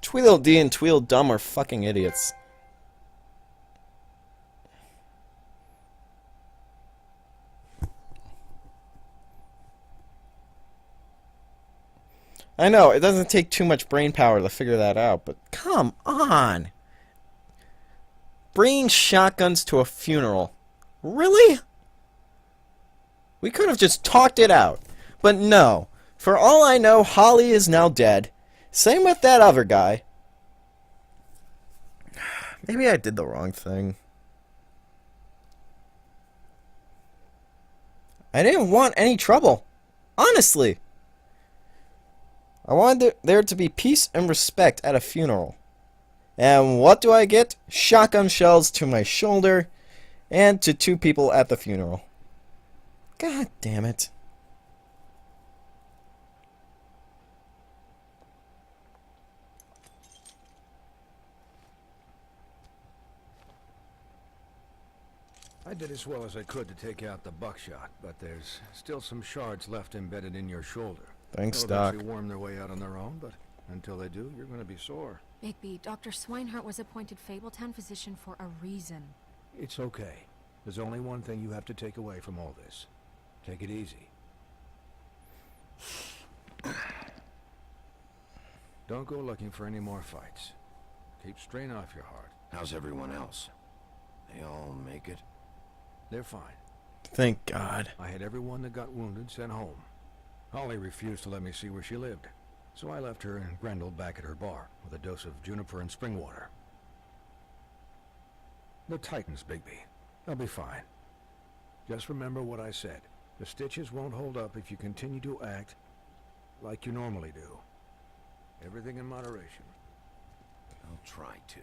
Tweedledee and Tweedledum are fucking idiots. I know, it doesn't take too much brain power to figure that out, but come on! Bringing shotguns to a funeral. Really? We could have just talked it out. But no. For all I know, Holly is now dead. Same with that other guy. Maybe I did the wrong thing. I didn't want any trouble. Honestly. I wanted there to be peace and respect at a funeral. And what do I get? Shotgun shells to my shoulder and to 2 people at the funeral. God damn it. I did as well as I could to take out the buckshot, but there's still some shards left embedded in your shoulder. Thanks, They'll Doc. eventually worm their way out on their own, but until they do, you're going to be sore. Bigby, Dr. Swinehart was appointed Fabletown physician for a reason. It's okay. There's only one thing you have to take away from all this. Take it easy. Don't go looking for any more fights. Keep strain off your heart. How's everyone else? They all make it? They're fine. Thank God. I had everyone that got wounded sent home. Holly refused to let me see where she lived, so I left her and Grendel back at her bar with a dose of juniper and spring water. The Titans, Bigby. They'll be fine. Just remember what I said. The stitches won't hold up if you continue to act like you normally do. Everything in moderation. I'll try to.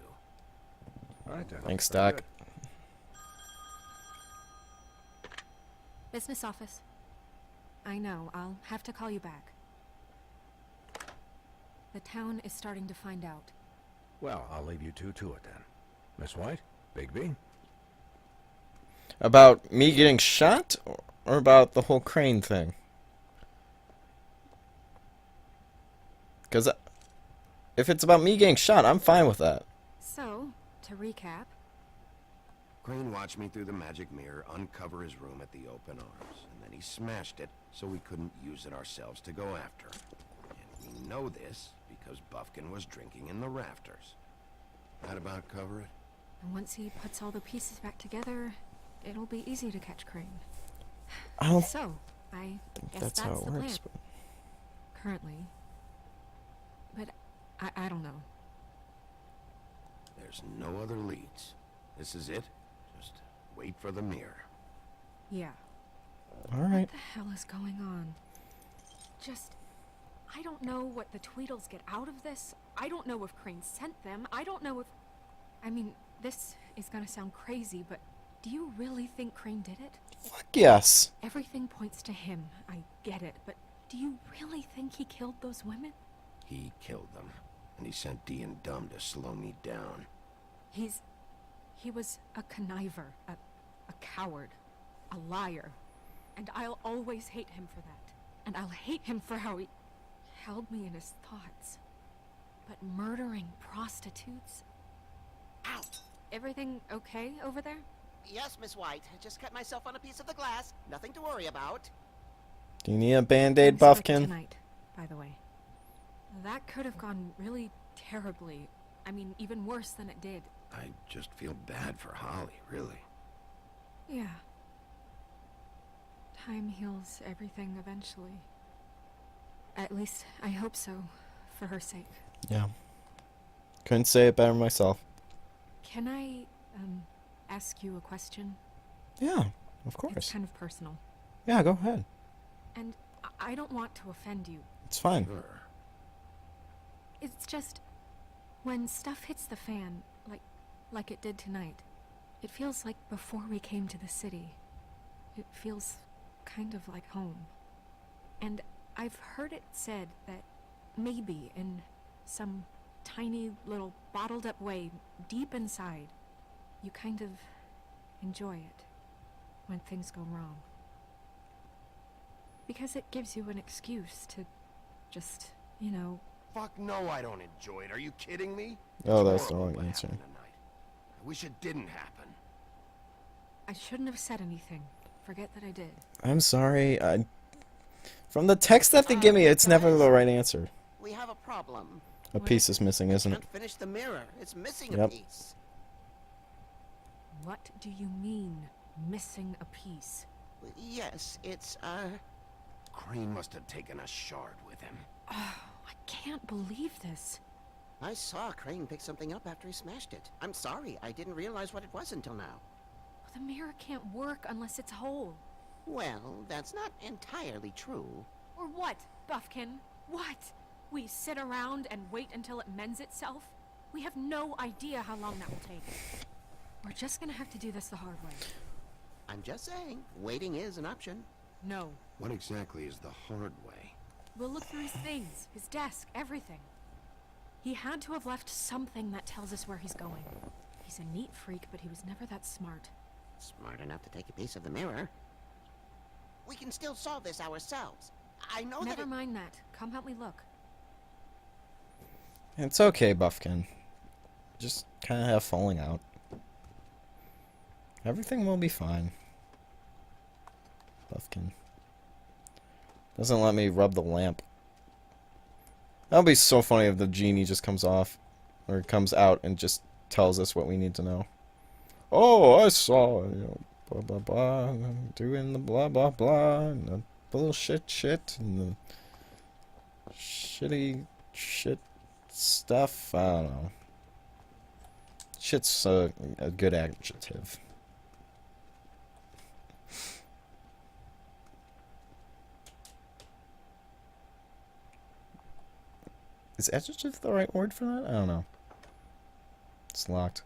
All right then. Thanks, Very Doc. good. Business office. I know, I'll have to call you back. The town is starting to find out. Well, I'll leave you two to it then. Miss White, Bigby. About me getting shot? Or about the whole Crane thing? Because if it's about me getting shot, I'm fine with that. So, to recap, Crane watched me through the magic mirror uncover his room at the open arms, and then he smashed it so we couldn't use it ourselves to go after him. And we know this because Buffkin was drinking in the rafters. That about cover it? and once he puts all the pieces back together, it'll be easy to catch Crane. I don't So, I guess that's how it the works. plan. Currently. But I don't know. There's no other leads. This is it. Just wait for the mirror. Yeah. Alright. What the hell is going on? I don't know what the Tweedles get out of this. I don't know if Crane sent them. I don't know if... I mean, this is gonna sound crazy, but do you really think Crane did it? Fuck yes. Everything points to him. I get it, but do you really think he killed those women? He killed them, and he sent D and Dumb to slow me down. He was a conniver, a coward, a liar. And I'll always hate him for that. And I'll hate him for how he held me in his thoughts. But murdering prostitutes? Ow! Everything okay over there? Yes, Miss White. I just cut myself on a piece of the glass. Nothing to worry about. Do you need a band-aid, I'm sick Buffkin? Tonight, by the way. That could have gone really terribly. I mean, even worse than it did. I just feel bad for Holly, really. Yeah. Time heals everything eventually. At least, I hope so, for her sake. Yeah. Couldn't say it better myself. Can I, ask you a question? Yeah, of It's course. kind of personal. Yeah, go ahead. And I don't want to offend you. It's fine. Sure. It's just, when stuff hits the fan, like it did tonight, it feels like before we came to the city. It feels kind of like home. And I've heard it said that maybe in some tiny little bottled up way deep inside, you kind of enjoy it when things go wrong. Because it gives you an excuse to just, Fuck no, I don't enjoy it. Are you kidding me? Oh, It's that's the horrible wrong what answer. happened tonight. I wish it didn't happen. I shouldn't have said anything. Forget that I did. I'm sorry. From the text that they give me, it's never the right answer. We have a problem. A piece is missing, isn't it? Can't finish the mirror. It's missing a Yep. piece. What do you mean, missing a piece? Yes, it's, Crane must have taken a shard with him. Oh, I can't believe this. I saw Crane pick something up after he smashed it. I'm sorry, I didn't realize what it was until now. The mirror can't work unless it's whole. Well, that's not entirely true. Or what, Buffkin? What? We sit around and wait until it mends itself? We have no idea how long that will take. We're just gonna have to do this the hard way. I'm just saying, waiting is an option. No. What exactly is the hard way? We'll look through his things, his desk, everything. He had to have left something that tells us where he's going. He's a neat freak, but he was never that smart. Smart enough to take a piece of the mirror. We can still solve this ourselves. I know Never mind that. Come help me look. It's okay, Buffkin. Just kind of have falling out. Everything will be fine. Buffkin. Doesn't let me rub the lamp. That would be so funny if the genie just comes off. Or comes out and just tells us what we need to know. Oh, I saw, blah blah blah, and I'm doing the blah blah blah, and the bullshit shit, and the shitty shit stuff. I don't know. Shit's a good adjective. Is adjective the right word for that? I don't know. It's locked.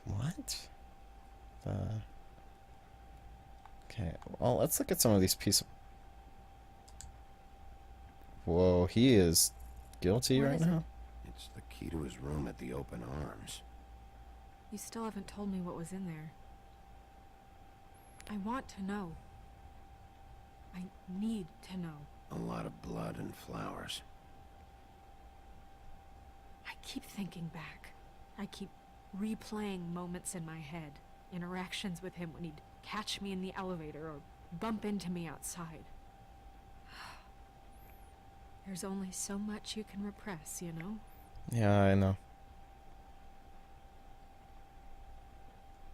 What? Okay, well, let's look at some of these pieces. Whoa, he is guilty What right is it? now? It's the key to his room at the Open Arms. You still haven't told me what was in there. I want to know. I need to know. A lot of blood and flowers. I keep thinking back. I keep replaying moments in my head. Interactions with him when he'd catch me in the elevator or bump into me outside. There's only so much you can repress, you know? Yeah, I know.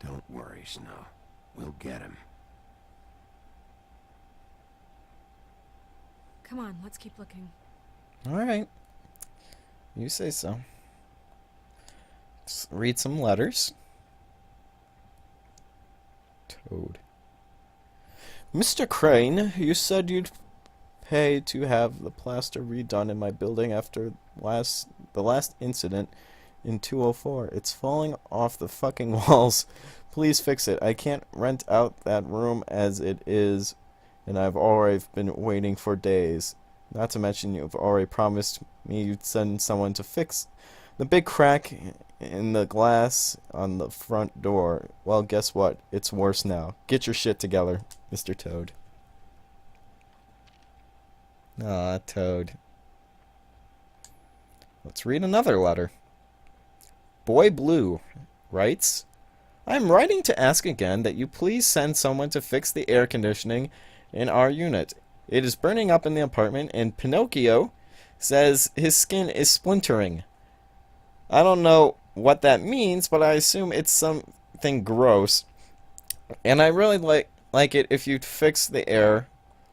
Don't worry, Snow. We'll get him. Come on, let's keep looking. Alright. You say so. Let's read some letters. Toad. Mr. Crane, you said you'd pay to have the plaster redone in my building after the last incident in 204. It's falling off the fucking walls. Please fix it. I can't rent out that room as it is, and I've already been waiting for days. Not to mention you've already promised me you'd send someone to fix the big crack in the glass on the front door. Well, guess what? It's worse now. Get your shit together, Mr. Toad. Aw, Toad. Let's read another letter. Boy Blue writes, I'm writing to ask again that you please send someone to fix the air conditioning in our unit. It is burning up in the apartment, and Pinocchio says his skin is splintering. I don't know what that means, but I assume it's something gross. And I really like it if you'd fix the air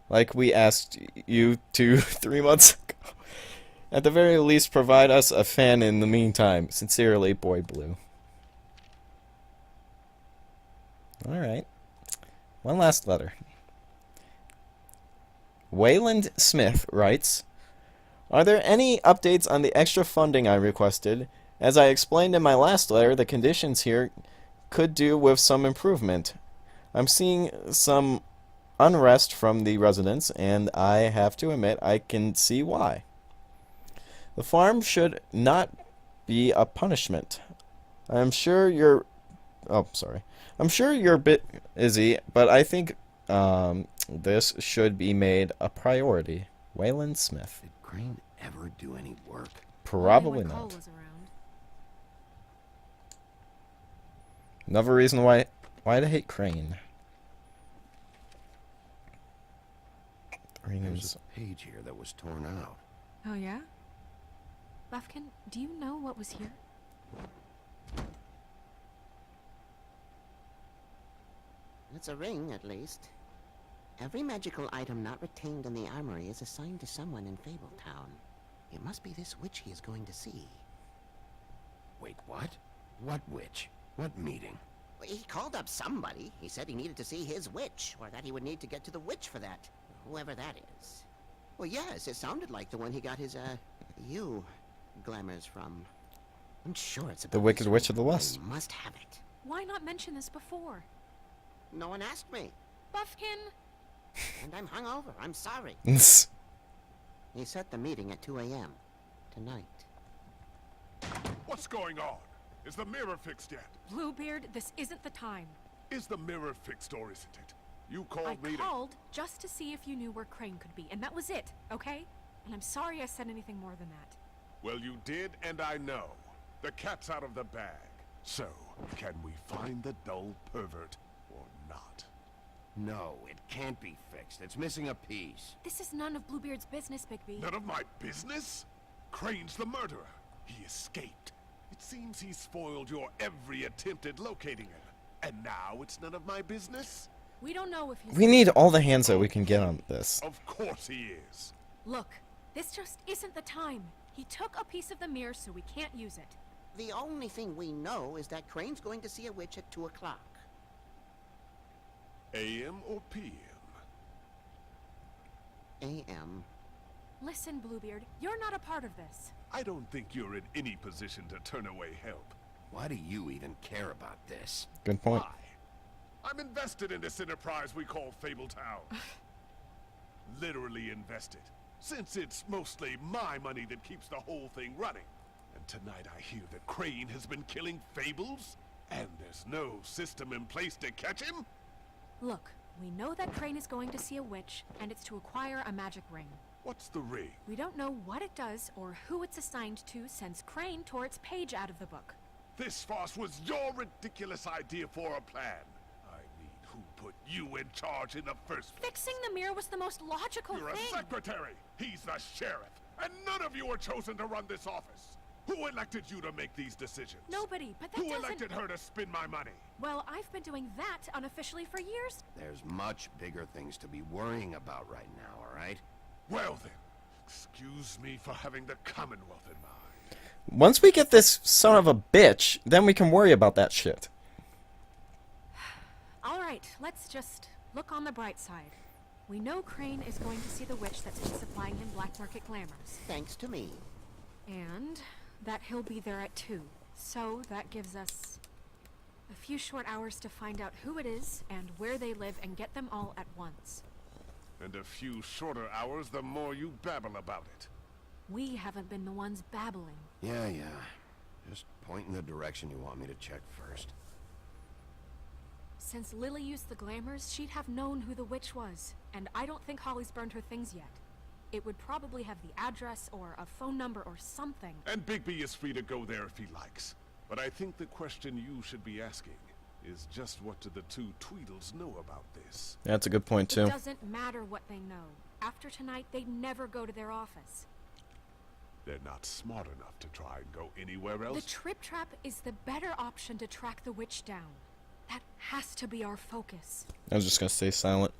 like we asked you to 3 months ago. At the very least, provide us a fan in the meantime. Sincerely, Boy Blue. Alright. One last letter. Wayland Smith writes, Are there any updates on the extra funding I requested? As I explained in my last letter, the conditions here could do with some improvement. I'm seeing some unrest from the residents, and I have to admit I can see why. The farm should not be a punishment. I'm sure you're a bit busy, but I think This should be made a priority. Waylon Smith. Did Crane ever do any work? Probably Only when Cole not. was around. Another reason why to hate Crane. Crane There's is a page here that was torn out. Oh yeah? Buffkin, do you know what was here? It's a ring, at least. Every magical item not retained in the armory is assigned to someone in Fabletown. It must be this witch he is going to see. Wait, what? What witch? What meeting? Well, he called up somebody. He said he needed to see his witch, or that he would need to get to the witch for that. Whoever that is. Well, yes, it sounded like the one he got his, glamours from. I'm sure it's about the Wicked this Witch of the ring. West. I must have it. Why not mention this before? No one asked me, Buffkin! and I'm hungover. I'm sorry. It's He set the meeting at 2 a.m. tonight. What's going on? Is the mirror fixed yet? Bluebeard, this isn't the time. Is the mirror fixed or isn't it? You I called me to... called just to see if you knew where Crane could be, and that was it, okay? And I'm sorry I said anything more than that. Well, you did, and I know. The cat's out of the bag. So, can we find the dull pervert or not? No, it can't be fixed. It's missing a piece. This is none of Bluebeard's business, Bigby. None of my business? Crane's the murderer. He escaped. It seems he spoiled your every attempt at locating him. And now it's none of my business? We don't know if he's... we need all the hands that we can get on this. Of course he is. Look, this just isn't the time. He took a piece of the mirror, so we can't use it. The only thing we know is that Crane's going to see a witch at 2 o'clock. AM or PM? A.M. Listen, Bluebeard, you're not a part of this. I don't think you're in any position to turn away help. Why do you even care about this? Good point. Why? I'm invested in this enterprise we call Fabletown. Literally invested. Since it's mostly my money that keeps the whole thing running. And tonight I hear that Crane has been killing Fables? And there's no system in place to catch him? Look, we know that Crane is going to see a witch, and it's to acquire a magic ring. What's the ring? We don't know what it does or who it's assigned to since Crane tore its page out of the book. This farce was your ridiculous idea for a plan. I mean, who put you in charge in the first place? Fixing the mirror was the most logical You're a thing. secretary. He's the sheriff. And none of you were chosen to run this office. Who elected you to make these decisions? Nobody, but that Who doesn't... elected her to spend my money? Well, I've been doing that unofficially for years. There's much bigger things to be worrying about right now, all right? Well then, excuse me for having the Commonwealth in mind. Once we get this son of a bitch, then we can worry about that shit. All right, let's just look on the bright side. We know Crane is going to see the witch that's been supplying him black market glamours. Thanks to me. And that he'll be there at 2. So that gives us a few short hours to find out who it is and where they live and get them all at once. And a few shorter hours, the more you babble about it. We haven't been the ones babbling. Yeah. Just point in the direction you want me to check first. Since Lily used the glamours, she'd have known who the witch was. And I don't think Holly's burned her things yet. It would probably have the address or a phone number or something. And Bigby is free to go there if he likes. But I think the question you should be asking is just what do the two Tweedles know about this? That's a good point, too. It doesn't matter what they know. After tonight, they'd never go to their office. They're not smart enough to try and go anywhere else. The Trip Trap is the better option to track the witch down. That has to be our focus. I was just gonna stay silent.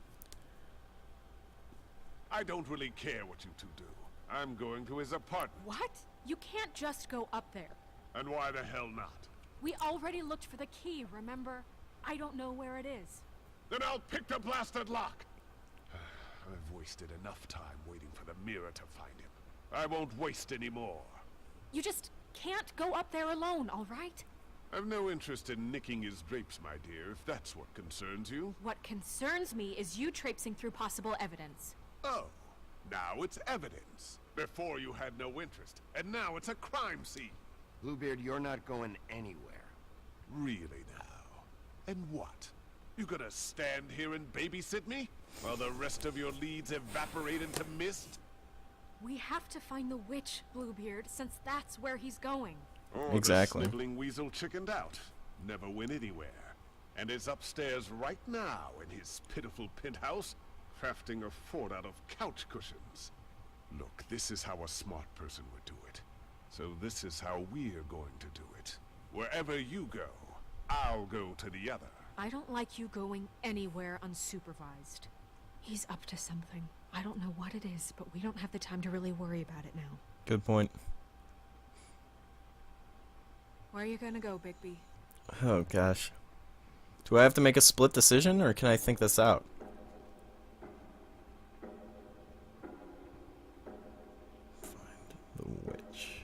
I don't really care what you two do. I'm going to his apartment. What? You can't just go up there. And why the hell not? We already looked for the key, remember? I don't know where it is. Then I'll pick the blasted lock! I've wasted enough time waiting for the mirror to find him. I won't waste any more. You just can't go up there alone, all right? I've no interest in nicking his drapes, my dear, if that's what concerns you. What concerns me is you traipsing through possible evidence. Oh, now it's evidence. Before you had no interest, and now it's a crime scene. Bluebeard, you're not going anywhere. Really now? And what? You gonna stand here and babysit me while the rest of your leads evaporate into mist? We have to find the witch, Bluebeard, since that's where he's going. Oh, Exactly. The sniveling weasel chickened out. Never went anywhere. And is upstairs right now in his pitiful penthouse, crafting a fort out of couch cushions. Look, this is how a smart person would do it. So this is how we're going to do it. Wherever you go, I'll go to the other. I don't like you going anywhere unsupervised. He's up to something. I don't know what it is, but we don't have the time to really worry about it now. Good point. Where are you gonna go, Bigby? Oh gosh. Do I have to make a split decision, or can I think this out? Find the witch.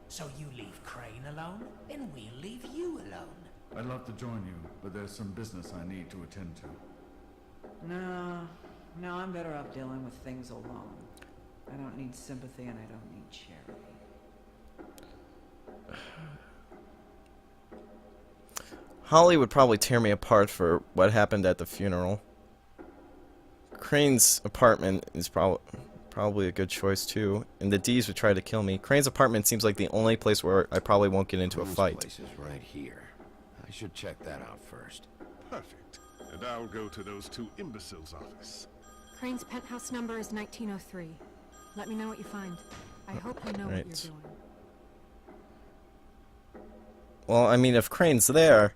So you leave Crane alone, and we'll leave you alone. I'd love to join you, but there's some business I need to attend to. No, I'm better off dealing with things alone. I don't need sympathy and I don't need charity. Holly would probably tear me apart for what happened at the funeral. Crane's apartment is probably a good choice too, and the D's would try to kill me. Crane's apartment seems like the only place where I probably won't get into a This fight. place is right here. I should check that out first. Perfect. And I'll go to those two imbeciles' office. Crane's penthouse number is 1903. Let me know what you find. I hope you know what Right. you're doing. Well, I mean, if Crane's there,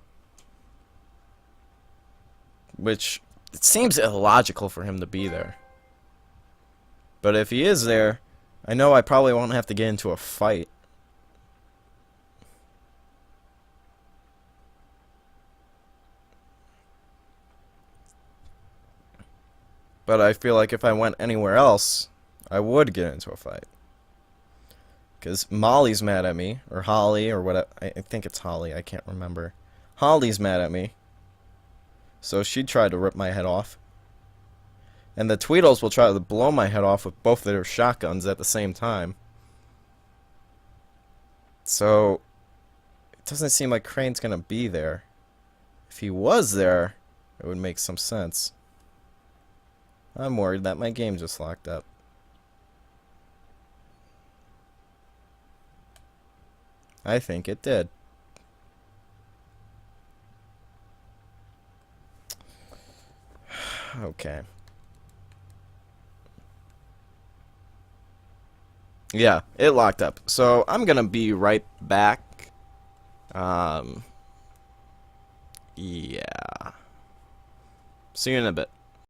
which it seems illogical for him to be there. But if he is there, I know I probably won't have to get into a fight. But I feel like if I went anywhere else, I would get into a fight. Because Molly's mad at me, or Holly, or what? I think it's Holly, I can't remember. Holly's mad at me. So she tried to rip my head off. And the Tweedles will try to blow my head off with both of their shotguns at the same time. So, it doesn't seem like Crane's gonna be there. If he was there, it would make some sense. I'm worried that my game just locked up. I think it did. Okay. Yeah, it locked up. So I'm gonna be right back. Yeah. See you in a bit.